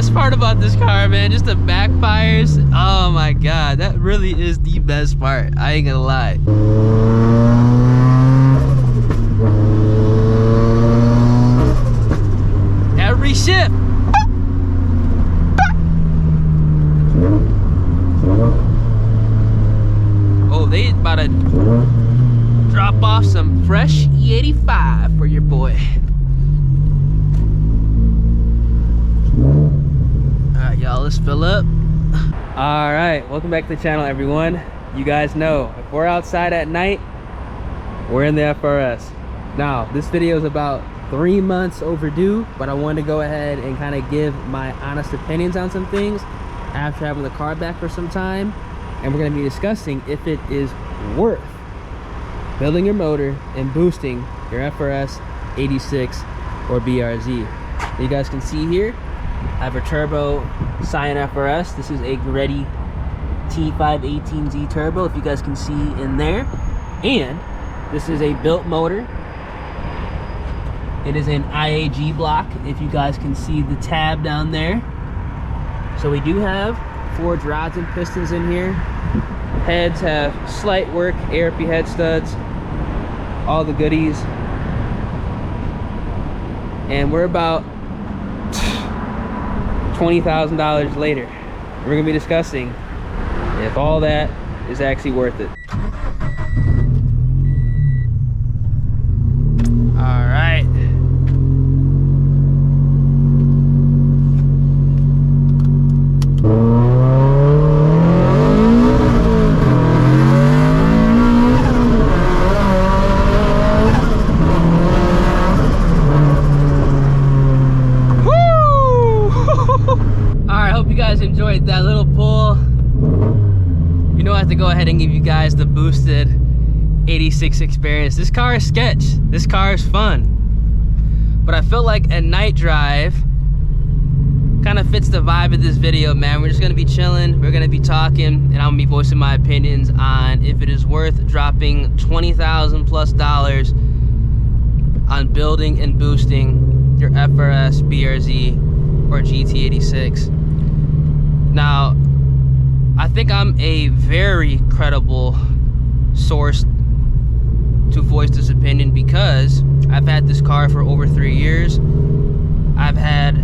best part about this car, man. Just the backfires. Oh my God, that really is the best part. I ain't gonna lie. Every shift. Oh, they about to drop off some fresh E85 for your boy. Alright, y'all, let's fill up. Alright, welcome back to the channel, everyone. You guys know, if we're outside at night, we're in the FRS. Now, this video is about 3 months overdue, but I wanted to go ahead and kind of give my honest opinions on some things after having the car back for some time. And we're going to be discussing if it is worth building your motor and boosting your FRS 86 or BRZ. You guys can see here, I have a turbo Scion FRS. This is a Greddy T518Z turbo, if you guys can see in there. And this is a built motor. It is an IAG block, if you guys can see the tab down there. So we do have forged rods and pistons in here. Heads have slight work, ARP Headstuds, all the goodies. And we're about $20,000 later. We're gonna be discussing if all that is actually worth it. All right. Enjoyed that little pull. You know, I have to go ahead and give you guys the boosted 86 experience. This car is sketch. This car is fun, but I feel like a night drive kind of fits the vibe of this video, man. We're just gonna be chilling, we're gonna be talking, and I'm gonna be voicing my opinions on if it is worth dropping $20,000+ on building and boosting your FRS, BRZ, or GT86. Now, I think I'm a very credible source to voice this opinion because I've had this car for over 3 years. I've had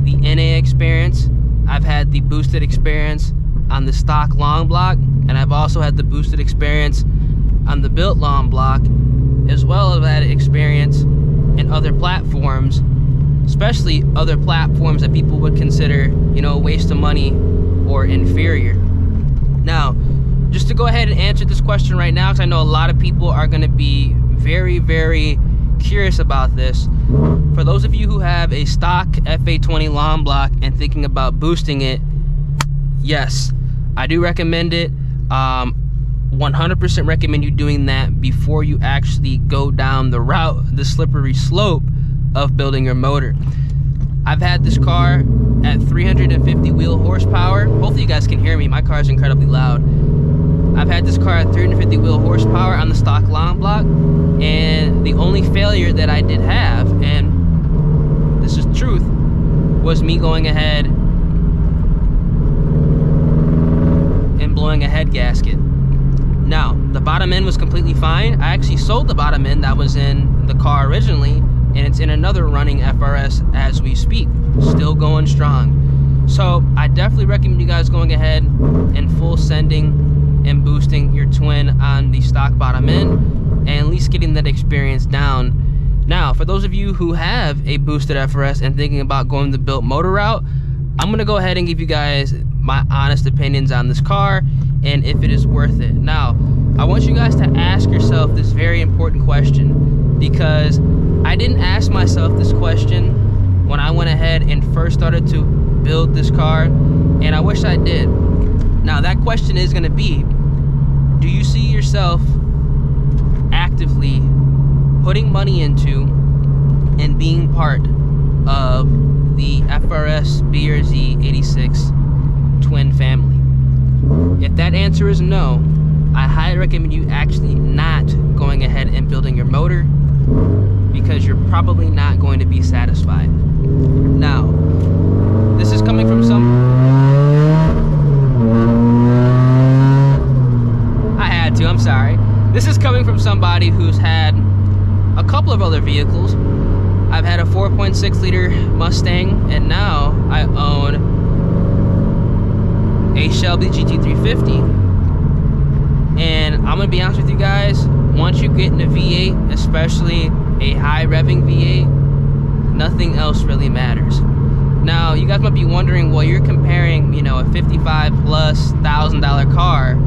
the NA experience, I've had the boosted experience on the stock long block, and I've also had the boosted experience on the built long block, as well as I've had experience in other platforms, especially other platforms that people would consider, you know, a waste of money or inferior. Now, just to go ahead and answer this question right now, because I know a lot of people are going to be very, very curious about this. For those of you who have a stock FA20 long block and thinking about boosting it, yes, I do recommend it. 100% recommend you doing that before you actually go down the route, the slippery slope of building your motor. I've had this car at 350 wheel horsepower. Hopefully you guys can hear me. My car is incredibly loud. I've had this car at 350 wheel horsepower on the stock long block, and the only failure that I did have, and this is truth, was me going ahead and blowing a head gasket. Now, the bottom end was completely fine. I actually sold the bottom end that was in the car originally, and it's in another running FRS as we speak, still going strong. So I definitely recommend you guys going ahead and full sending and boosting your twin on the stock bottom end, and at least getting that experience down. Now, for those of you who have a boosted FRS and thinking about going the built motor route, I'm gonna go ahead and give you guys my honest opinions on this car and if it is worth it. Now, I want you guys to ask yourself this very important question, because I didn't ask myself this question when I went ahead and first started to build this car, and I wish I did. Now, that question is gonna be, do you see yourself actively putting money into and being part of the FRS BRZ 86 twin family? If that answer is no, I highly recommend you actually not going ahead and building your motor, because you're probably not going to be satisfied. Now, this is couple of other vehicles. I've had a 4.6 liter Mustang, and now I own a Shelby GT350. And I'm gonna be honest with you guys, once you get in a V8, especially a high revving V8, nothing else really matters. Now, you guys might be wondering, well, you're comparing, you know, a $55,000+ car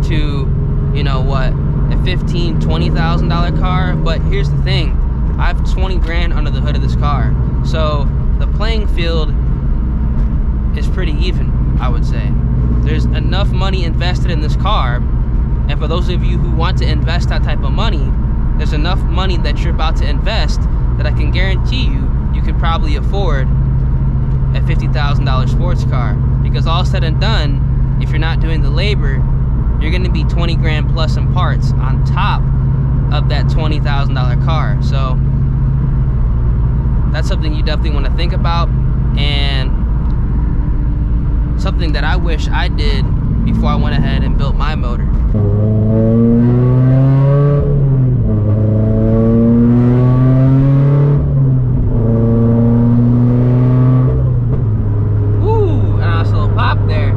to, you know what, a $15,000, $20,000 car. But here's the thing, I have 20 grand under the hood of this car. So the playing field is pretty even, I would say. There's enough money invested in this car. And for those of you who want to invest that type of money, there's enough money that you're about to invest that I can guarantee you, you could probably afford a $50,000 sports car. Because all said and done, if you're not doing the labor, you're gonna be 20 grand plus in parts on top of that $20,000 car. So that's something you definitely want to think about, and something that I wish I did before I went ahead and built my motor. Ooh, nice little pop there.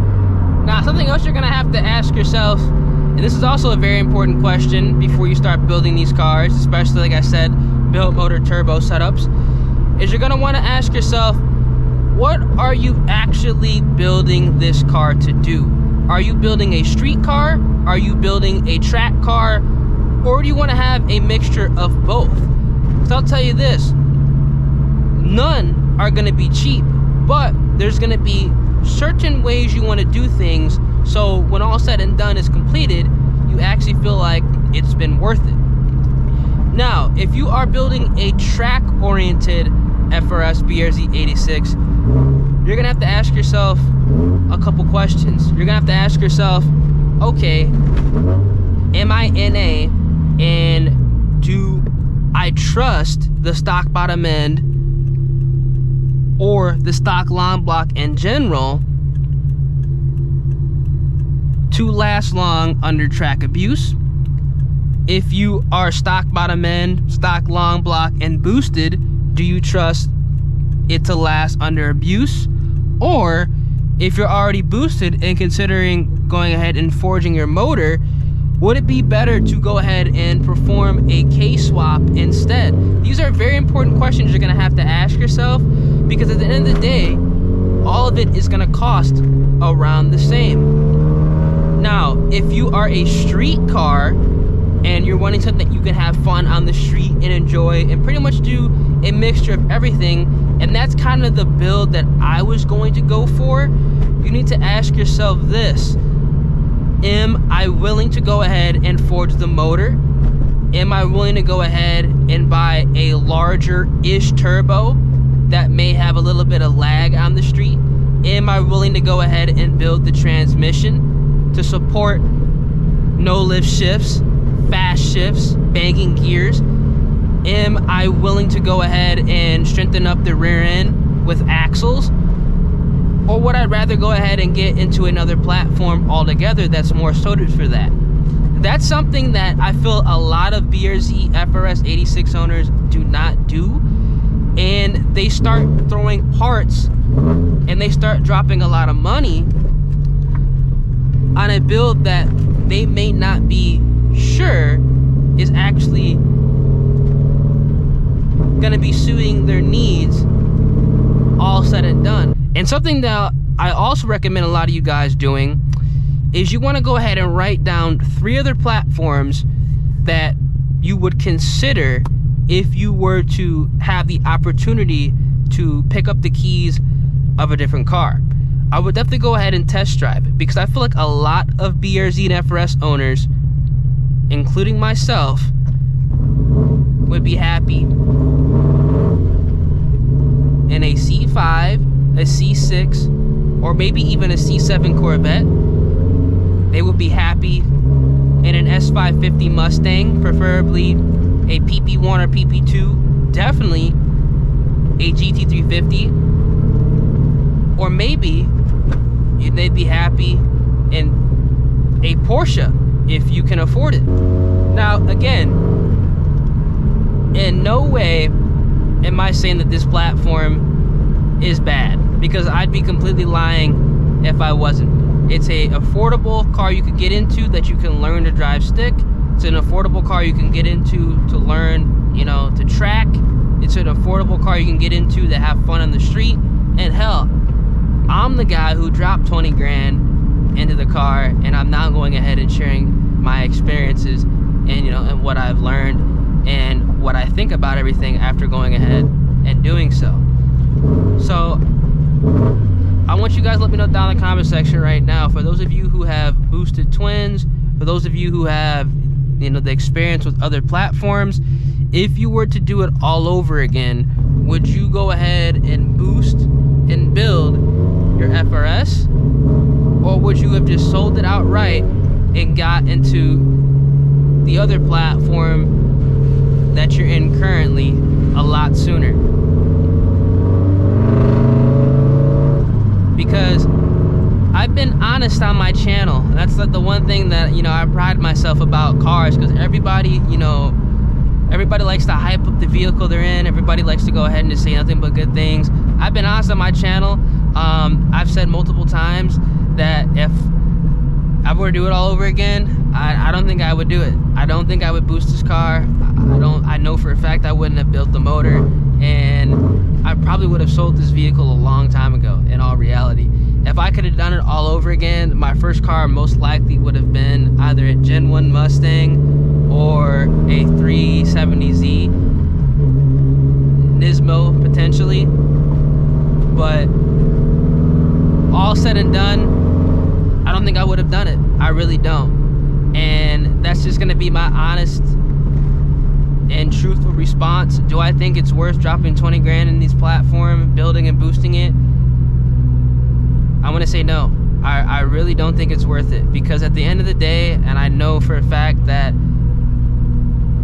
Now, something else you're gonna have to ask yourself, and this is also a very important question before you start building these cars, especially, like I said, built motor turbo setups, is you're gonna wanna ask yourself, what are you actually building this car to do? Are you building a street car? Are you building a track car? Or do you wanna have a mixture of both? Because I'll tell you this, none are gonna be cheap, but there's gonna be certain ways you wanna do things, so when all said and done is completed, you actually feel like it's been worth it. Now, if you are building a track-oriented FRS BRZ 86, you're gonna have to ask yourself a couple questions. You're gonna have to ask yourself, okay, am I NA, and do I trust the stock bottom end or the stock long block in general to last long under track abuse? If you are stock bottom end, stock long block, and boosted, do you trust it to last under abuse? Or if you're already boosted and considering going ahead and forging your motor, would it be better to go ahead and perform a K-swap instead? These are very important questions you're gonna have to ask yourself, because at the end of the day, all of it is gonna cost around the same. Now, if you are a street car and you're wanting something that you can have fun on the street and enjoy and pretty much do a mixture of everything, and that's kind of the build that I was going to go for, you need to ask yourself this: am I willing to go ahead and forge the motor? Am I willing to go ahead and buy a larger-ish turbo that may have a little bit of lag on the street? Am I willing to go ahead and build the transmission to support no-lift shifts, fast shifts, banging gears? Am I willing to go ahead and strengthen up the rear end with axles? Or would I rather go ahead and get into another platform altogether that's more suited for that? That's something that I feel a lot of BRZ FRS 86 owners do not do. And they start throwing parts and they start dropping a lot of money on a build that they may not be sure is actually gonna be suiting their needs all said and done. And something that I also recommend a lot of you guys doing is you want to go ahead and write down 3 other platforms that you would consider if you were to have the opportunity to pick up the keys of a different car. I would definitely go ahead and test drive it, because I feel like a lot of BRZ and FRS owners, including myself, would be happy in a C5, a C6, or maybe even a C7 Corvette. They would be happy in an S550 Mustang, preferably a PP1 or PP2, definitely a GT350, or maybe they'd be happy in a Porsche if you can afford it. Now, again, in no way am I saying that this platform is bad, because I'd be completely lying if I wasn't. It's a affordable car you could get into that you can learn to drive stick. It's an affordable car you can get into to learn, you know, to track. It's an affordable car you can get into to have fun on the street. And hell, I'm the guy who dropped 20 grand into the car, and I'm now going ahead and sharing my experiences and, you know, and what I've learned and what I think about everything after going ahead and doing so. So I want you guys to let me know down in the comment section right now, for those of you who have boosted twins, for those of you who have, you know, the experience with other platforms, if you were to do it all over again, would you go ahead and boost and build your FRS, or would you have just sold it outright and got into the other platform that you're in currently a lot sooner? Because I've been honest on my channel. That's the one thing that, you know, I pride myself about cars, because everybody, you know, everybody likes to hype up the vehicle they're in. Everybody likes to go ahead and just say nothing but good things. I've been honest on my channel. I've said multiple times that if I were to do it all over again, I don't think I would do it. I don't think I would boost this car. I know for a fact I wouldn't have built the motor, and I probably would have sold this vehicle a long time ago, in all reality. If I could have done it all over again, my first car most likely would have been either a Gen 1 Mustang or a 370Z Nismo, potentially. But all said and done, I don't think I would have done it. I really don't. And that's just gonna be my honest and truthful response. Do I think it's worth dropping 20 grand in this platform, building and boosting it? I'm gonna say no. I really don't think it's worth it, because at the end of the day, and I know for a fact that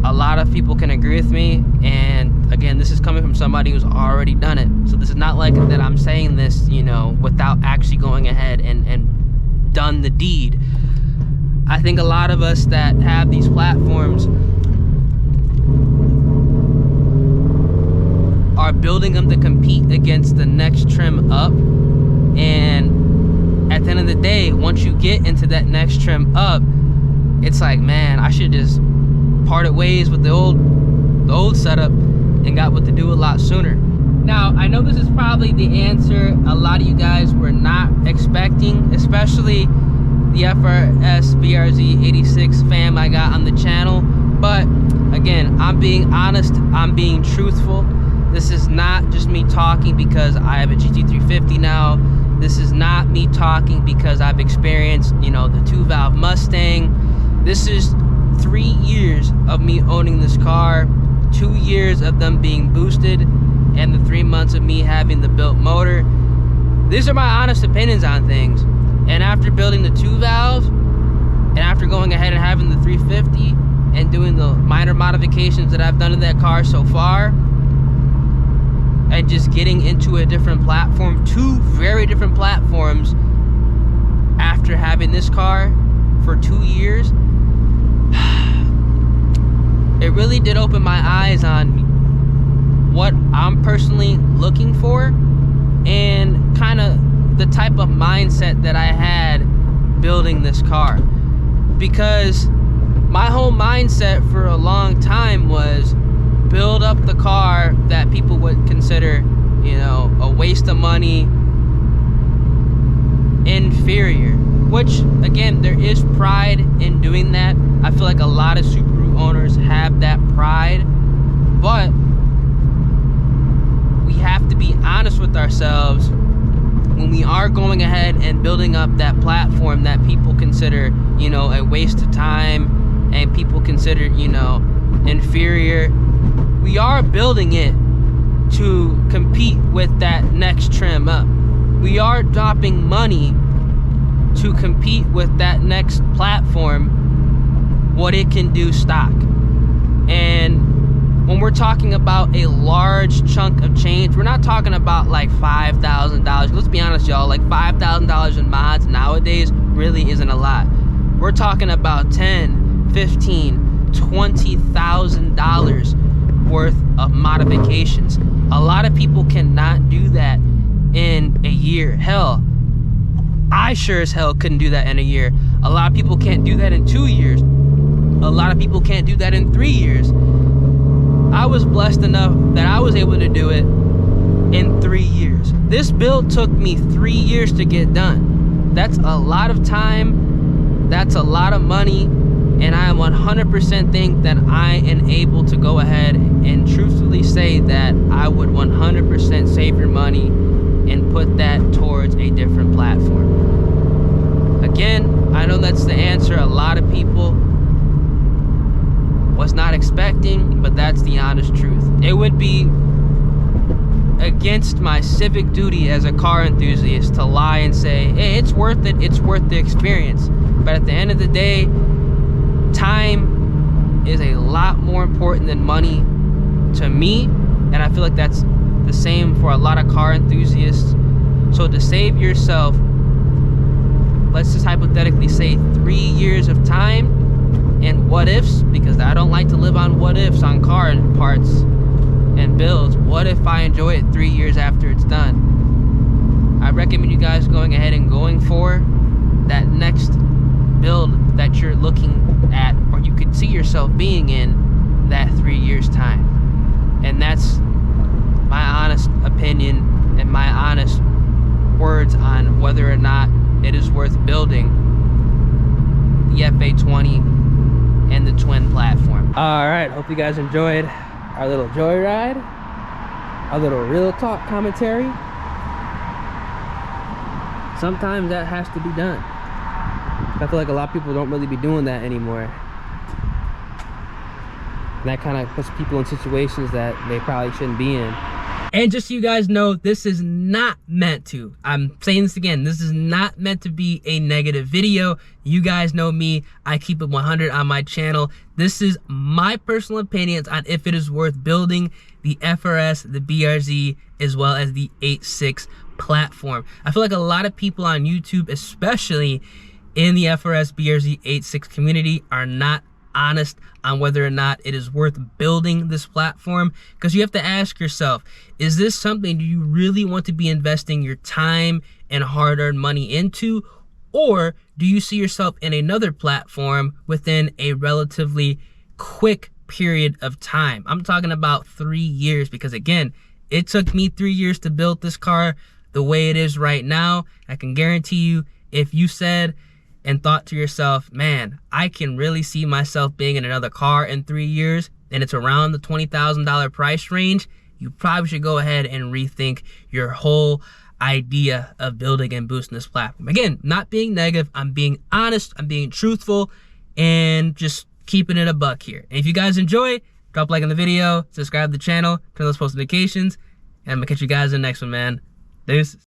a lot of people can agree with me, and again, this is coming from somebody who's already done it. So this is not like that I'm saying this, you know, without actually going ahead and done the deed. I think a lot of us that have these platforms are building them to compete against the next trim up, and at the end of the day, once you get into that next trim up, it's like, man, I should just parted ways with the old setup and got what to do a lot sooner. Now, I know this is probably the answer a lot of you guys were not expecting, especially the FRS BRZ 86 fam I got on the channel. But again, I'm being honest, I'm being truthful. This is not just me talking because I have a GT350 now. This is not me talking because I've experienced, you know, the 2-valve Mustang. This is 3 years of me owning this car, 2 years of them being boosted, and the 3 months of me having the built motor. These are my honest opinions on things. And after building the 2-valve, and after going ahead and having the 350 and doing the minor modifications that I've done to that car so far, and just getting into a different platform, 2 very different platforms, after having this car for 2 years, it really did open my eyes on what I'm personally looking for, and kind of the type of mindset that I had building this car. Because my whole mindset for a long time was build up the car that people would consider, you know, a waste of money, inferior. Which, again, there is pride in doing that. I feel like a lot of Subaru owners have that pride, but we have to be honest with ourselves when we are going ahead and building up that platform that people consider, you know, a waste of time, and people consider, you know, inferior. We are building it to compete with that next trim up. We are dropping money to compete with that next platform, what it can do stock. And when we're talking about a large chunk of change, we're not talking about like $5,000. Let's be honest, y'all, like $5,000 in mods nowadays really isn't a lot. We're talking about $10,000, $15,000, $20,000 worth specifications. A lot of people cannot do that in a year. Hell, I sure as hell couldn't do that in a year. A lot of people can't do that in 2 years. A lot of people can't do that in 3 years. I was blessed enough that I was able to do it in 3 years. This build took me 3 years to get done. That's a lot of time, that's a lot of money, and I 100% think that I am able to go ahead and truthfully say that I would 100% save your money and put that towards a different platform. Again, I know that's the answer a lot of people was not expecting, but that's the honest truth. It would be against my civic duty as a car enthusiast to lie and say, hey, it's worth it, it's worth the experience. But at the end of the day, time is a lot more important than money to me, and I feel like that's the same for a lot of car enthusiasts. So to save yourself, let's just hypothetically say 3 years of time and what ifs, because I don't like to live on what ifs on car parts and builds. What if I enjoy it 3 years after it's done? I recommend you guys going ahead and going for that next build that you're looking at, or you could see yourself being in that 3 years time. And that's my honest opinion and my honest words on whether or not it is worth building the FA20 and the twin platform. All right, hope you guys enjoyed our little joyride, our little real talk commentary. Sometimes that has to be done. I feel like a lot of people don't really be doing that anymore. And that kind of puts people in situations that they probably shouldn't be in. And just so you guys know, this is not meant to, I'm saying this again, this is not meant to be a negative video. You guys know me, I keep it 100 on my channel. This is my personal opinions on if it is worth building the FRS, the BRZ, as well as the 8.6 platform. I feel like a lot of people on YouTube, especially in the FRS BRZ 8.6 community, are not honest on whether or not it is worth building this platform, because you have to ask yourself, is this something do you really want to be investing your time and hard-earned money into, or do you see yourself in another platform within a relatively quick period of time? I'm talking about 3 years, because again, it took me 3 years to build this car the way it is right now. I can guarantee you, if you said and thought to yourself, man, I can really see myself being in another car in 3 years, and it's around the $20,000 price range, you probably should go ahead and rethink your whole idea of building and boosting this platform. Again, not being negative, I'm being honest, I'm being truthful, and just keeping it a buck here. And if you guys enjoy, drop a like on the video, subscribe to the channel, turn those post notifications, and I'm gonna catch you guys in the next one, man. Deuces.